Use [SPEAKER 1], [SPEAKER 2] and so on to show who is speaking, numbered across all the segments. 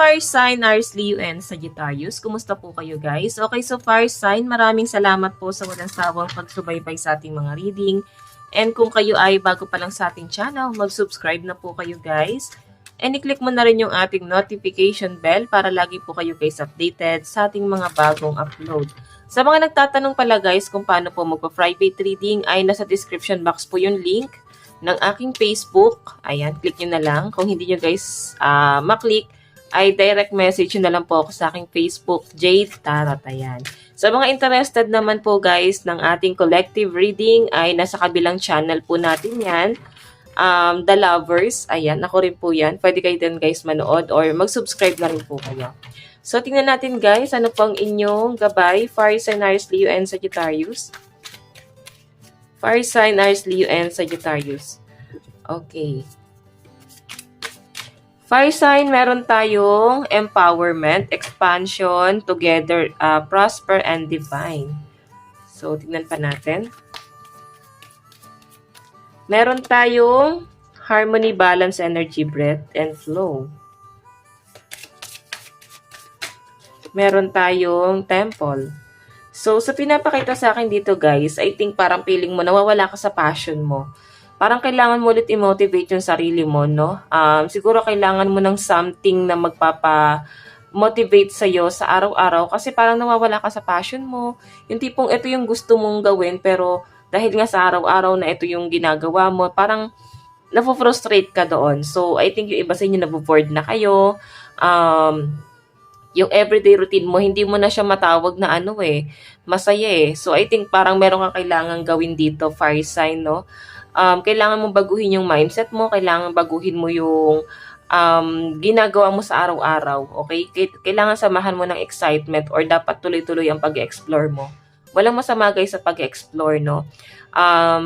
[SPEAKER 1] fire sign, Aries, Leo, and Sagittarius. Kumusta po kayo guys? Okay, so fire sign, maraming salamat po sa walang sawang pagsubaybay sa ating mga reading. And kung kayo ay bago pa lang sa ating channel, mag-subscribe na po kayo guys. And i-click mo na rin yung ating notification bell para lagi po kayo guys updated sa ating mga bagong upload. Sa mga nagtatanong pala guys kung paano po magpa-private reading, ay nasa description box po yung link ng aking Facebook. Ayan, click nyo na lang. Kung hindi nyo guys maklik, ay direct message nyo na lang po ako sa aking Facebook, Jade Tarot. Ayan. Sa mga interested naman po guys ng ating collective reading, ay nasa kabilang channel po natin yan. The Lovers. Ayan, ako rin po yan. Pwede kayo din guys manood or mag-subscribe na rin po kayo. So, tingnan natin guys, ano pang inyong gabay? Fire sign, Aries, Leo, and Sagittarius. Fire sign, Aries, Leo, and Sagittarius. Okay. Fire sign, meron tayong empowerment, expansion, together, prosper, and divine. So, tingnan pa natin. Meron tayong harmony, balance, energy, breath, and flow. Meron tayong temple. So, sa pinapakita sa akin dito guys, I think parang feeling mo, nawawala ka sa passion mo. Parang kailangan mo ulit i-motivate yung sarili mo, no? Siguro kailangan mo ng something na magpapa-motivate sa'yo sa araw-araw kasi parang nawawala ka sa passion mo. Yung tipong ito yung gusto mong gawin pero dahil nga sa araw-araw na ito yung ginagawa mo, parang napofrustrate ka doon. So, I think yung iba sa inyo naboboard na kayo. Yung everyday routine mo, hindi mo na siya matawag na masaya eh. So, I think parang meron kang kailangan gawin dito, fire sign, no? Kailangan mong baguhin yung mindset mo, kailangan baguhin mo yung ginagawa mo sa araw-araw, okay? Kailangan samahan mo ng excitement or dapat tuloy-tuloy ang pag-explore mo. Walang masama guys sa pag-explore, no?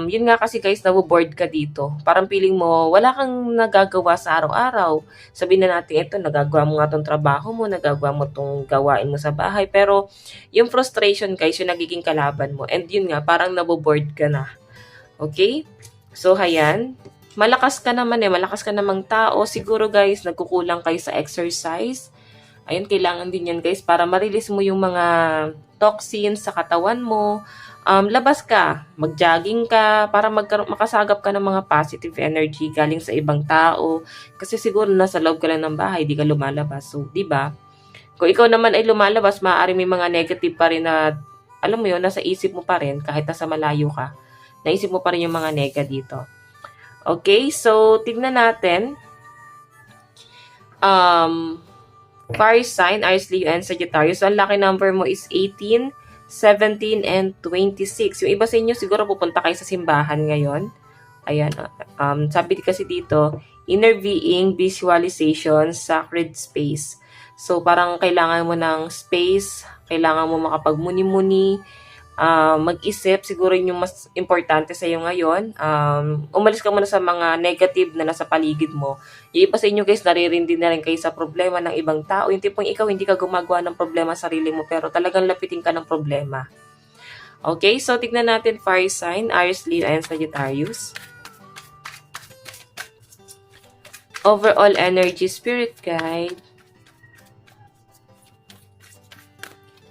[SPEAKER 1] Yun nga kasi guys, naboboard ka dito. Parang feeling mo, wala kang nagagawa sa araw-araw. Sabihin na natin ito, nagagawa mo nga tong trabaho mo, nagagawa mo tong gawain mo sa bahay. Pero yung frustration guys, yung nagiging kalaban mo. And yun nga, parang naboboard ka na. Okay? So, ayan. Malakas ka naman malakas ka namang tao. Siguro guys, nagkukulang kayo sa exercise. Ayun, kailangan din yan guys para ma-release mo yung mga toxins sa katawan mo. Labas ka, mag-jogging ka para makasagap ka ng mga positive energy galing sa ibang tao. Kasi siguro nasa loob ka lang ng bahay, di ka lumalabas. So, di ba? Kung ikaw naman ay lumalabas, maaari may mga negative pa rin na, alam mo yun, nasa isip mo pa rin kahit nasa malayo ka. Naisip mo pa rin yung mga nega dito. Okay, so tignan natin. Fire sign, Aries, Leo, and Sagittarius. So, ang lucky number mo is 18, 17, and 26. Yung iba sa inyo, siguro pupunta kayo sa simbahan ngayon. Ayan. Sabi kasi dito, inner being, visualization, sacred space. So, parang kailangan mo ng space, kailangan mo makapagmuni-muni, mag-isip, siguro yung mas importante sa iyo ngayon. Umalis ka muna sa mga negative na nasa paligid mo. Yung iba sa inyo guys, naririndi na rin kayo sa problema ng ibang tao. Yung tipong ikaw, hindi ka gumagawa ng problema sa sarili mo, pero talagang lapitin ka ng problema. Okay, so tignan natin fire sign, Aries, Leo, and Sagittarius. Overall energy, spirit guide.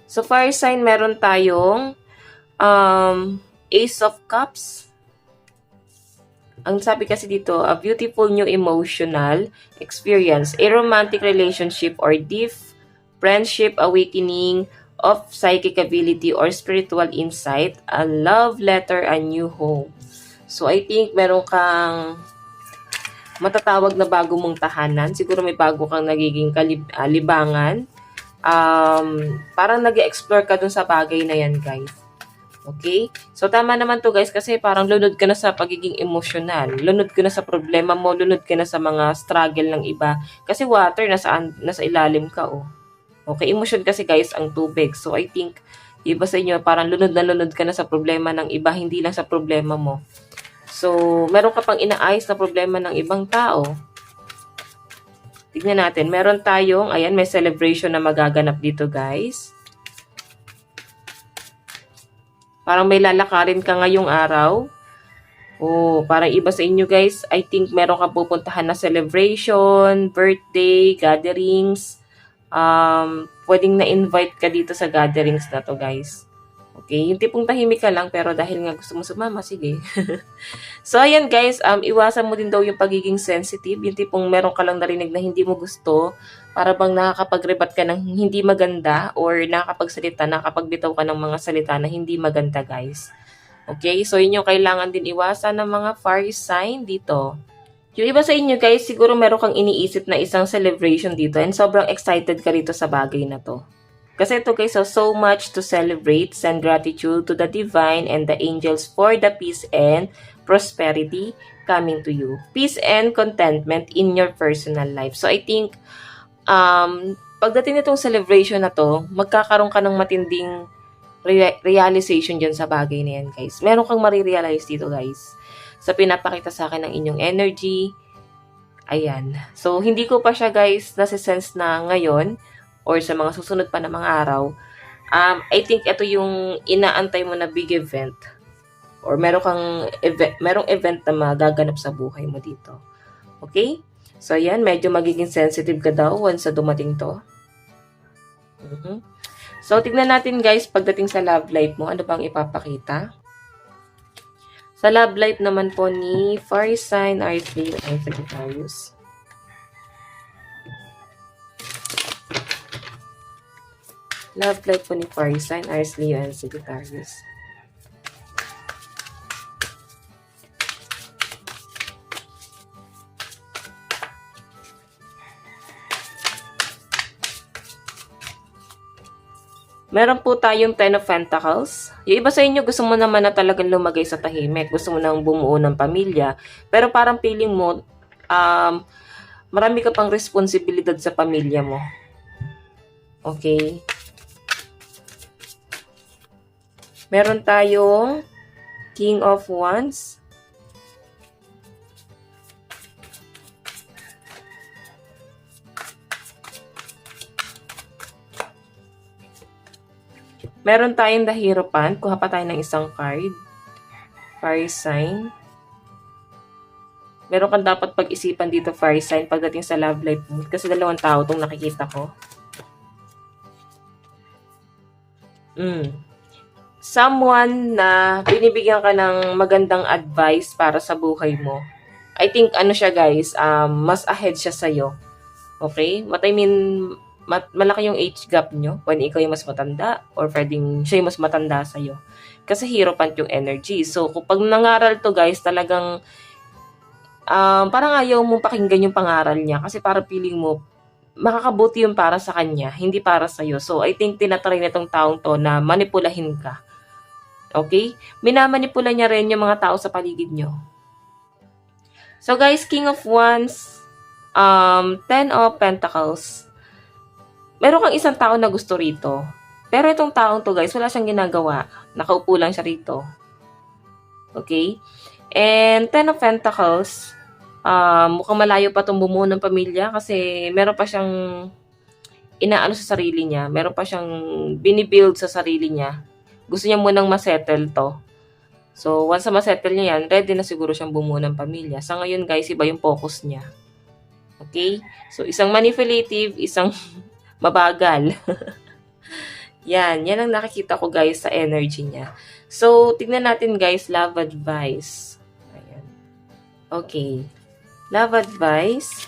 [SPEAKER 1] So fire sign, meron tayong Ace of Cups. Ang sabi kasi dito, a beautiful new emotional experience, a romantic relationship or deep friendship, awakening of psychic ability or spiritual insight, a love letter, a new home. So, I think meron kang matatawag na bago mong tahanan. Siguro may bago kang nagiging libangan. Parang nag-explore ka dun sa bagay na yan, guys. Okay? So, tama naman to guys kasi parang lunod ka na sa pagiging emosyonal. Lunod ka na sa problema mo. Lunod ka na sa mga struggle ng iba. Kasi water, nasa ilalim ka, oh. Okay? Emotion kasi guys ang tubig. So, I think, iba sa inyo, parang lunod ka na sa problema ng iba. Hindi lang sa problema mo. So, meron ka pang inaayos na problema ng ibang tao. Tignan natin. Meron tayong, ayan, may celebration na magaganap dito guys. Parang may lalakarin ka ngayong araw. Oh, parang iba sa inyo guys. I think meron kang pupuntahan na celebration, birthday, gatherings. pwedeng na-invite ka dito sa gatherings na to, guys. Okay, yung tipong tahimik ka lang pero dahil nga gusto mo sumama, sige. So, ayan guys, iwasan mo din daw yung pagiging sensitive. Yung tipong meron ka lang narinig na hindi mo gusto, para bang nakakapag-rebat ka ng hindi maganda or nakapagbitaw ka ng mga salita na hindi maganda, guys. Okay, so yun yung kailangan din iwasan ng mga fire sign dito. Yung iba sa inyo guys, siguro meron kang iniisip na isang celebration dito and sobrang excited ka rito sa bagay na to. Kasi ito guys, so much to celebrate, send gratitude to the divine and the angels for the peace and prosperity coming to you. Peace and contentment in your personal life. So I think, pagdating nitong celebration na to, magkakaroon ka ng matinding realization dyan sa bagay na yan guys. Meron kang marirealize dito guys. Sa pinapakita sa akin ng inyong energy. Ayan. So, hindi ko pa siya guys nasisense na ngayon or sa mga susunod pa na mga araw. I think ito yung inaantay mo na big event or merong event na magaganap sa buhay mo dito. Okay? So, ayan. Medyo magiging sensitive ka daw once na dumating to. So, tignan natin guys pagdating sa love life mo. Ano bang ipapakita? Sa love life naman po ni fire sign, Aries, Leo, and Sagittarius. Love life po ni fire sign, Aries, Leo, and Sagittarius. Meron po tayong Ten of Pentacles. Yung iba sa inyo, gusto mo naman na talagang lumagay sa tahimik. Gusto mo nang bumuo ng pamilya. Pero parang feeling mo, marami ka pang responsibilidad sa pamilya mo. Okay? Meron tayong King of Wands. Meron tayong The Hierophant. Kuha pa tayo ng isang card. Fire sign. Meron kang dapat pag-isipan dito, fire sign, pagdating sa love life mo. Kasi dalawang tao itong nakikita ko. Someone na binibigyan ka ng magandang advice para sa buhay mo. I think, ano siya guys, mas ahead siya sa'yo. Okay? What I mean, malaki yung age gap nyo. Pwede ikaw yung mas matanda or pwedeng siya yung mas matanda sa'yo. Kasi Hierophant yung energy. So, kapag nangaral to guys, talagang parang ayaw mong pakinggan yung pangaral niya. Kasi parang feeling mo, makakabuti yung para sa kanya, hindi para sa'yo. So, I think tinatry na itong taong to na manipulahin ka. Okay? Minamanipula niya rin yung mga tao sa paligid nyo. So, guys, King of Wands, Ten of Pentacles, meron kang isang tao na gusto rito. Pero itong taong to guys, wala siyang ginagawa. Nakaupo lang siya rito. Okay? And Ten of Pentacles, mukhang malayo pa itong bumuo ng pamilya kasi meron pa siyang inaano sa sarili niya. Meron pa siyang binibuild sa sarili niya. Gusto niya munang masettle to. So, once na masettle niya yan, ready na siguro siyang bumuo ng pamilya. Sa ngayon guys, iba yung focus niya. Okay? So, isang manipulative, isang mabagal. Yan ang nakikita ko guys sa energy niya. So, tignan natin guys, love advice. Ayan. Okay. Love advice.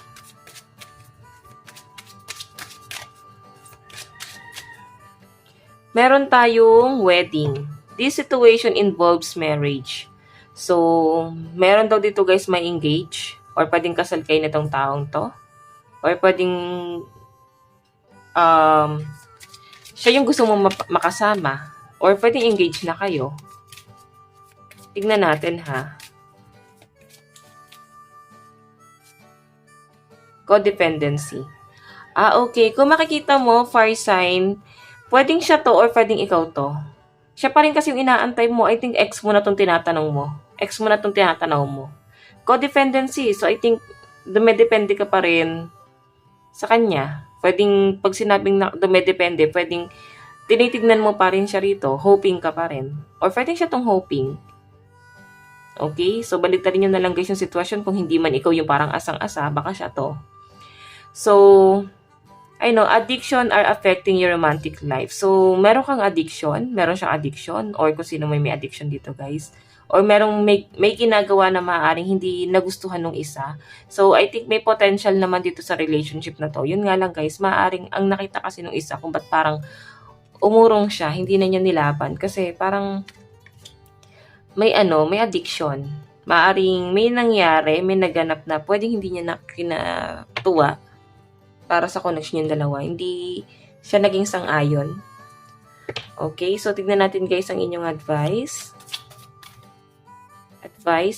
[SPEAKER 1] Meron tayong wedding. This situation involves marriage. So, meron daw dito guys may engage or pwedeng kasal kayo nitong taong to. Or pwedeng siya yung gusto mong makasama or pwedeng engage na kayo. Tignan natin ha. Codependency. Okay. Kung makikita mo, fire sign, pwedeng siya to or pwedeng ikaw to. Siya pa rin kasi yung inaantay mo. I think ex mo na itong tinatanong mo. Ex mo na itong tinatanaw mo. Codependency. So, I think dumedepende ka pa rin sa kanya. Pwedeng, pag sinabing dumedepende, pwedeng tinitignan mo pa rin siya rito. Hoping ka pa rin. Or pwedeng siya tong hoping. Okay? So, baliktarin nyo na lang guys yung sitwasyon. Kung hindi man ikaw yung parang asang-asa, baka siya to. So, I know, addiction are affecting your romantic life. So, meron kang addiction, meron siyang addiction, or kung sino may addiction dito, guys. Or may ginagawa na maaaring hindi nagustuhan ng isa. So, I think may potential naman dito sa relationship na to. Yun nga lang, guys, maaaring ang nakita kasi ng isa kung ba't parang umurong siya, hindi na niya nilaban. Kasi parang may addiction. Maaring may nangyari, may naganap na pwedeng hindi niya kinatuwa para sa connection yung dalawa. Hindi siya naging sang-ayon. Okay, so tignan natin guys ang inyong advice.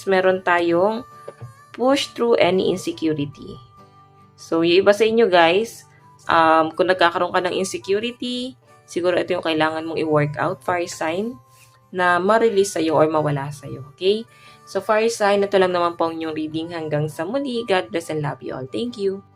[SPEAKER 1] Meron tayong push through any insecurity. So, yung iba sa inyo guys, kung nagkakaroon ka ng insecurity, siguro ito yung kailangan mong i-work out, fire sign, na ma-release sa'yo or mawala sa'yo. Okay? So, fire sign, ito lang naman po ang inyong reading hanggang sa muli. God bless and love you all. Thank you.